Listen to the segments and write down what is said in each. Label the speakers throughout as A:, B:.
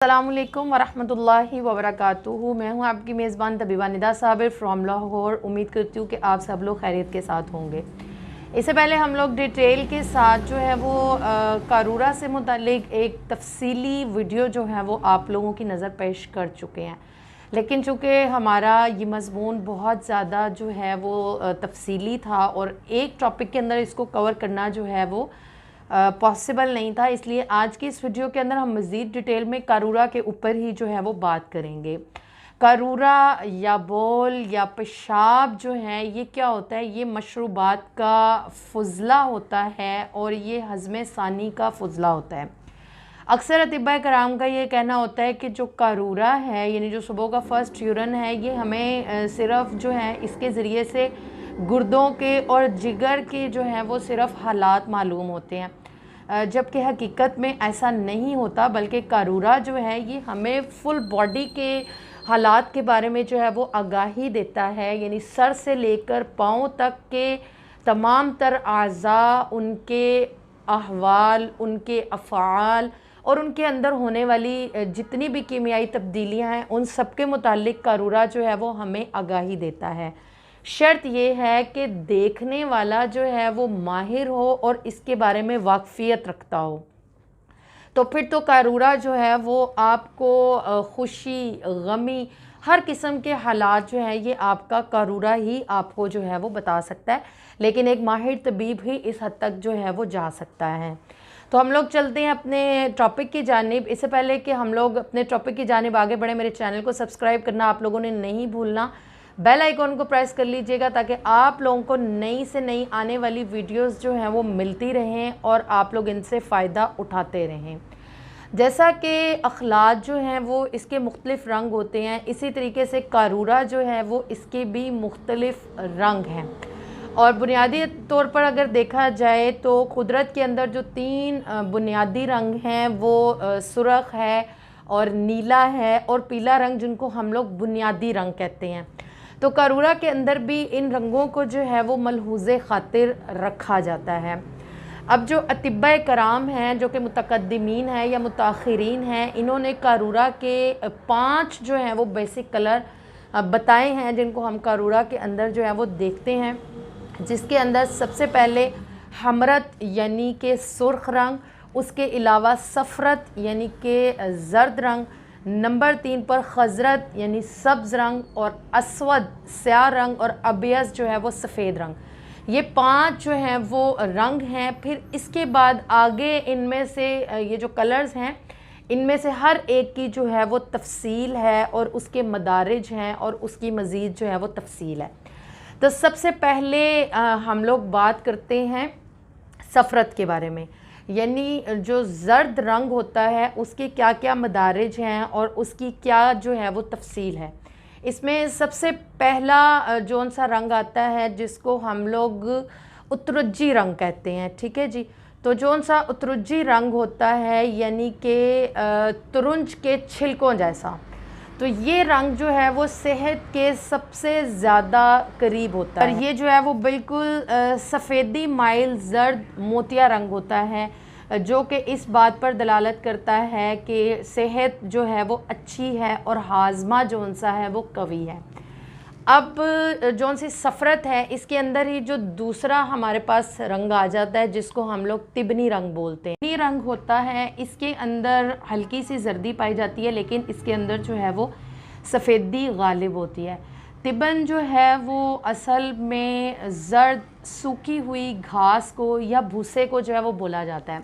A: अस्सलामुअलैकुम वरहमतुल्लाहि वबरकातुहू। मैं हूं आपकी मेज़बान तबीबा निदा साबिर फ्रॉम लाहौर। उम्मीद करती हूँ कि आप सब लोग खैरियत के साथ होंगे। इससे पहले हम लोग डिटेल के साथ जो है वो कारूरा से मुतालिक एक तफसीली वीडियो जो है वो आप लोगों की नज़र पेश कर चुके हैं, लेकिन चूँकि हमारा ये मज़मून बहुत ज़्यादा जो है वो तफसीली था और एक टॉपिक के अंदर इसको कवर करना जो है वो पॉसिबल नहीं था, इसलिए आज की इस वीडियो के अंदर हम मज़ीद डिटेल में कारूरा के ऊपर ही जो है वो बात करेंगे। कारूरा या बोल या पेशाब जो है ये क्या होता है? ये मशरूबात का फुजला होता है और ये हज़्म सानी का फुजला होता है। अक्सर अतिबा कराम का ये कहना होता है कि जो कारूरा है यानी जो सुबह का फ़र्स्ट यूरन है, ये हमें सिर्फ़ जो है इसके ज़रिए से गुर्दों के और जिगर के जो हैं वो सिर्फ़ हालात मालूम होते हैं, जबकि हकीकत में ऐसा नहीं होता, बल्कि कारूरा जो है ये हमें फुल बॉडी के हालात के बारे में जो है वो आगाही देता है। यानी सर से लेकर पाँव तक के तमाम तर आज़ा, उनके अहवाल, उनके अफ़आल और उनके अंदर होने वाली जितनी भी कीमियाई तब्दीलियाँ हैं, उन सब के मुतालिक कारूरा जो है वो हमें आगाही देता है। शर्त ये है कि देखने वाला जो है वो माहिर हो और इसके बारे में वाकफ़ियत रखता हो, तो फिर तो कारूरा जो है वो आपको खुशी, गमी, हर किस्म के हालात जो है ये आपका कारूरा ही आपको जो है वो बता सकता है। लेकिन एक माहिर तबीब ही इस हद तक जो है वो जा सकता है। तो हम लोग चलते हैं अपने टॉपिक की जानिब। इससे पहले कि हम लोग अपने टॉपिक की जानिब आगे बढ़े, मेरे चैनल को सब्सक्राइब करना आप लोगों ने नहीं भूलना, बेल आइकॉन को प्रेस कर लीजिएगा ताकि आप लोगों को नई से नई आने वाली वीडियोस जो हैं वो मिलती रहें और आप लोग इनसे फ़ायदा उठाते रहें। जैसा कि अखलात जो हैं वो इसके मुख्तलिफ़ रंग होते हैं, इसी तरीके से कारूरा जो है वो इसके भी मुख्तलिफ़ रंग हैं। और बुनियादी तौर पर अगर देखा जाए तो कुदरत के अंदर जो तीन बुनियादी रंग हैं वो सुर्ख है और नीला है और पीला रंग, जिनको हम लोग बुनियादी रंग कहते हैं। तो कारूरा के अंदर भी इन रंगों को जो है वो मलहूज़े ख़ातिर रखा जाता है। अब जो अतिबा कराम हैं, जो कि मुतक़द्दिमीन हैं या मुताख़िरीन हैं, इन्होंने कारूरा के 5 जो हैं वो बेसिक कलर बताए हैं, जिनको हम कारूरा के अंदर जो है वो देखते हैं। जिसके अंदर सबसे पहले हमरत यानी कि सुर्ख रंग, उसके अलावा सफ़रत यानी कि ज़र्द रंग, नंबर 3 पर खज़रत यानी सब्ज़ रंग और असवद स्याह रंग और अबियज़ जो है वो सफ़ेद रंग। ये 5 जो हैं वो रंग हैं। फिर इसके बाद आगे इनमें से ये जो कलर्स हैं, इनमें से हर एक की जो है वो तफसील है और उसके मदारिज हैं और उसकी मज़ीद जो है वो तफसील है। तो सबसे पहले हम लोग बात करते हैं सफ़रत के बारे में, यानी जो ज़र्द रंग होता है उसके क्या क्या मदारिज हैं और उसकी क्या जो है वो तफसील है। इसमें सबसे पहला जौन सा रंग आता है जिसको हम लोग उतरुज्जी रंग कहते हैं, ठीक है जी। तो जौन सा उतरुज्जी रंग होता है यानी कि तुरंज के छिलकों जैसा, तो ये रंग जो है वो सेहत के सबसे ज़्यादा करीब होता है और ये जो है वो बिल्कुल सफ़ेदी माइल ज़र्द मोतिया रंग होता है, जो कि इस बात पर दलालत करता है कि सेहत जो है वो अच्छी है और हाजमा जौन सा है वो कवी है। अब जौन सी सफ़रत है, इसके अंदर ही जो दूसरा हमारे पास रंग आ जाता है जिसको हम लोग तिबनी रंग बोलते हैं। तिबनी रंग होता है, इसके अंदर हल्की सी जर्दी पाई जाती है, लेकिन इसके अंदर जो है वो सफ़ेदी गालिब होती है। तिबन जो है वो असल में ज़र्द सूखी हुई घास को या भूसे को जो है वो बोला जाता है।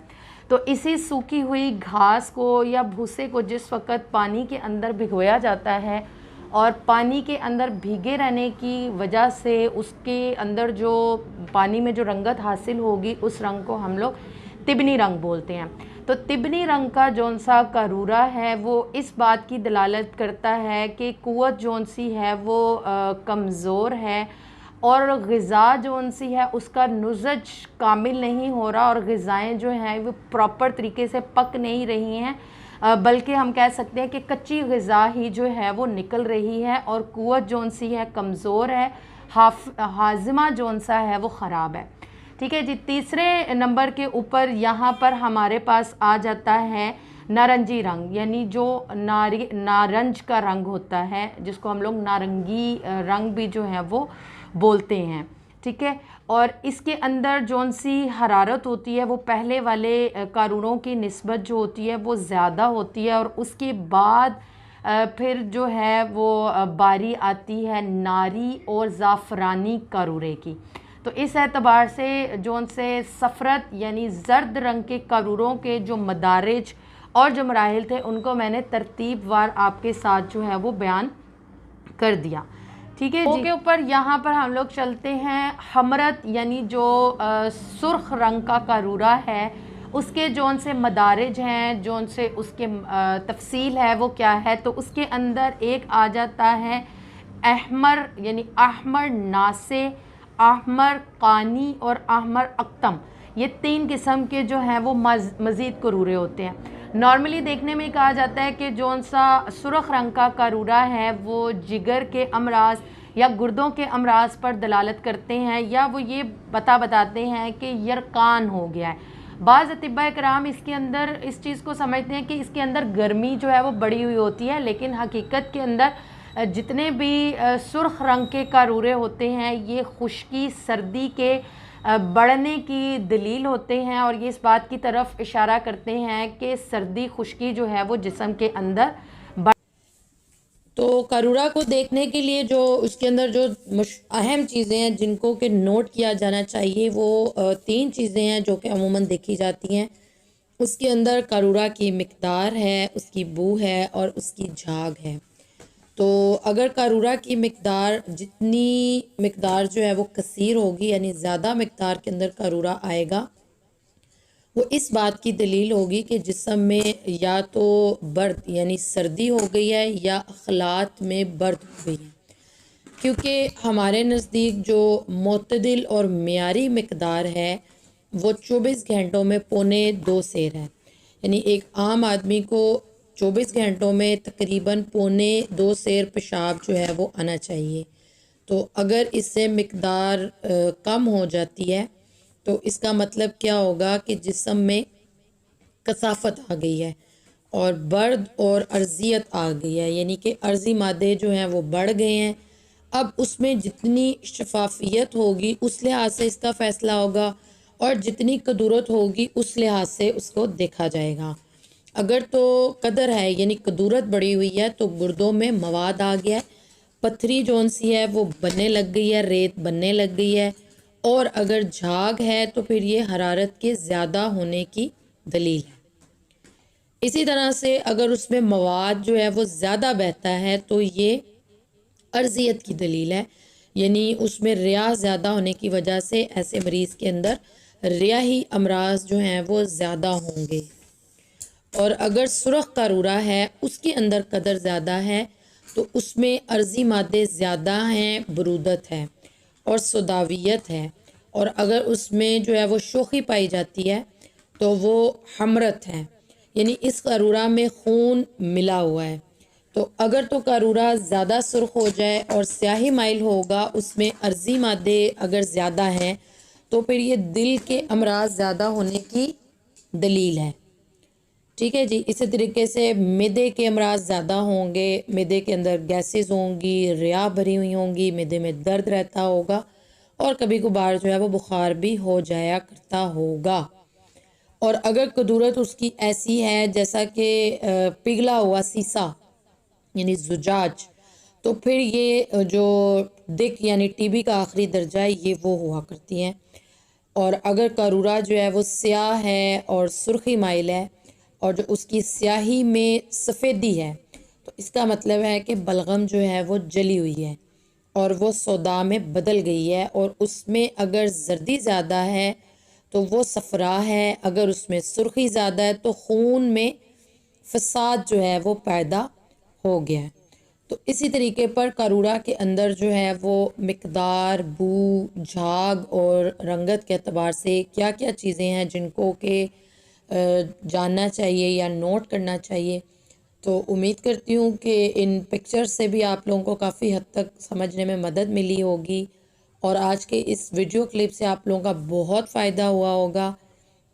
A: तो इसी सूखी हुई घास को या भूसे को जिस वक़्त पानी के अंदर भिगोया जाता है और पानी के अंदर भीगे रहने की वजह से उसके अंदर जो पानी में जो रंगत हासिल होगी, उस रंग को हम लोग तिबनी रंग बोलते हैं। तो तिबनी रंग का जौन सा कारूरा है वो इस बात की दलालत करता है कि क़ुव्वत जौन सी है वो कमज़ोर है और ग़िज़ा जौन सी है उसका नुज़ज कामिल नहीं हो रहा और ग़िज़ाएँ जो हैं वो प्रॉपर तरीके से पक नहीं रही हैं, बल्कि हम कह सकते हैं कि कच्ची ग़िज़ा ही जो है वो निकल रही है और क़ुव्वत जौन सी है कमज़ोर है, हाज़िमा जौन सा है वो ख़राब है, ठीक है जी। तीसरे नंबर के ऊपर यहाँ पर हमारे पास आ जाता है नारंगी रंग, यानी जो नारंज का रंग होता है, जिसको हम लोग नारंगी रंग भी जो है वो बोलते हैं। ठीक है। और इसके अंदर जौन सी हरारत होती है वो पहले वाले कारूरों की निस्बत जो होती है वो ज़्यादा होती है, और उसके बाद फिर जो है वो बारी आती है नारी और ज़ाफ़रानी कारूरे की। तो इस एतबार से जौन से सफ़रत यानी ज़र्द रंग के कारूरों के जो मदारिज और जो मराहिल थे उनको मैंने तरतीब वार आपके साथ जो है वो बयान कर दिया। ठीक है जी। के ऊपर यहाँ पर हम लोग चलते हैं हमरत, यानी जो सुर्ख रंग का कारूरा है उसके जौन से मदारिज हैं, जौन से उसके तफसील है वो क्या है। तो उसके अंदर एक आ जाता है अहमर, यानी अहमर नासे, अहमर कानी और अहमर अक्तम। ये 3 किस्म के जो हैं वो मज़ीद करूरे होते हैं। नॉर्मली देखने में कहा जाता है कि जौन सा सुरख रंग का कारूरा है वो जिगर के अमराज या गुर्दों के अमराज पर दलालत करते हैं, या वो ये बताते हैं कि यरकान हो गया है। बाज़ अतिबा कराम इसके अंदर इस चीज़ को समझते हैं कि इसके अंदर गर्मी जो है वो बढ़ी हुई होती है, लेकिन हकीकत के अंदर जितने भी सुर्ख रंग के कारूरे होते हैं ये खुश्की सर्दी के बढ़ने की दलील होते हैं, और ये इस बात की तरफ इशारा करते हैं कि सर्दी खुश्की जो है वो जिस्म के अंदर तो कारूरा को देखने के लिए जो उसके अंदर जो अहम चीज़ें हैं जिनको कि नोट किया जाना चाहिए वो 3 चीज़ें हैं जो कि अमूमन देखी जाती हैं। उसके अंदर कारूरा की मिक़दार है, उसकी बू है और उसकी झाग है। तो अगर कारूरा की मिक़दार जितनी मिक़दार जो है वो कसीर होगी, यानी ज़्यादा मिक़दार के अंदर कारूरा आएगा, वो इस बात की दलील होगी कि जिस्म में या तो बर्द यानी सर्दी हो गई है या अखलात में बर्द हो गई है। क्योंकि हमारे नज़दीक जो मोतदिल और मेयारी मिक़दार है वो 24 घंटों में 1.25 सेर है। यानी एक आम आदमी को 24 घंटों में तकरीबन 1.25 सेर पेशाब जो है वो आना चाहिए। तो अगर इससे मिक़दार कम हो जाती है तो इसका मतलब क्या होगा कि जिस्म में कसाफत आ गई है और बर्द और अर्जियत आ गई है, यानी कि अर्जी मादे जो हैं वो बढ़ गए हैं। अब उसमें जितनी शफाफियत होगी उस लिहाज से इसका फ़ैसला होगा, और जितनी कदूरत होगी उस लिहाज से उसको देखा जाएगा। अगर तो कदर है यानी कदूरत बढ़ी हुई है तो गुर्दों में मवाद आ गया है, पथरी जौन सी है वो बनने लग गई है, रेत बनने लग गई है। और अगर झाग है तो फिर ये हरारत के ज़्यादा होने की दलील है। इसी तरह से अगर उसमें मवाद जो है वो ज़्यादा बहता है तो ये अर्जियत की दलील है, यानी उसमें रिया ज़्यादा होने की वजह से ऐसे मरीज़ के अंदर रियाही अमराज जो हैं वो ज़्यादा होंगे। और अगर सुरख कारूरा है उसके अंदर कदर ज़्यादा है तो उसमें अर्जी मादे ज़्यादा हैं, बरूदत है और सदावियत है। और अगर उसमें जो है वो शोखी पाई जाती है तो वो हमरत है, यानी इस कारूरा में खून मिला हुआ है। तो अगर तो कारूरा ज़्यादा सुर्ख हो जाए और स्याही माइल होगा, उसमें अर्जी मादे अगर ज़्यादा हैं तो फिर ये दिल के अमराज ज़्यादा होने की दलील है। ठीक है जी। इसी तरीके से मैदे के अमराज ज़्यादा होंगे, मैदे के अंदर गैसेस होंगी, रिया भरी हुई होंगी, मैदे में दर्द रहता होगा और कभी कभार जो है वो बुखार भी हो जाया करता होगा। और अगर कदूरत उसकी ऐसी है जैसा कि पिघला हुआ शीशा यानी जुजाज, तो फिर ये जो दिक यानी टीबी का आखिरी दर्जा है ये वो हुआ करती हैं। और अगर कारूरा जो है वो स्याह है और सुर्खी माइल है और जो उसकी स्याही में सफ़ेदी है तो इसका मतलब है कि बलगम जो है वो जली हुई है और वो सौदा में बदल गई है। और उसमें अगर जर्दी ज़्यादा है तो वो सफ़रा है, अगर उसमें सुर्खी ज़्यादा है तो खून में फसाद जो है वो पैदा हो गया है। तो इसी तरीके पर कारूरा के अंदर जो है वो मिक़दार, बू, झाग और रंगत के अतबार से क्या क्या चीज़ें हैं जिनको कि जानना चाहिए या नोट करना चाहिए। तो उम्मीद करती हूँ कि इन पिक्चर्स से भी आप लोगों को काफ़ी हद तक समझने में मदद मिली होगी और आज के इस वीडियो क्लिप से आप लोगों का बहुत फ़ायदा हुआ होगा।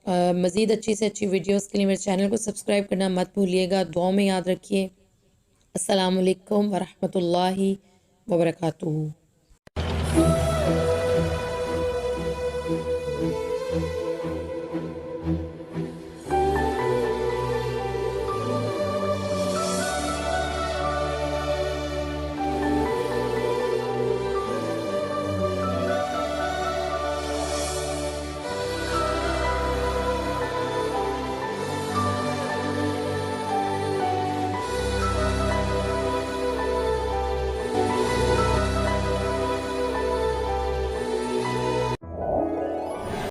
A: मज़ीद अच्छी से अच्छी वीडियोस के लिए मेरे चैनल को सब्सक्राइब करना मत भूलिएगा। दुआओं में याद रखिए। अस्सलामुअलैकुम वरहमतुल्लाहि वबरकातुहू।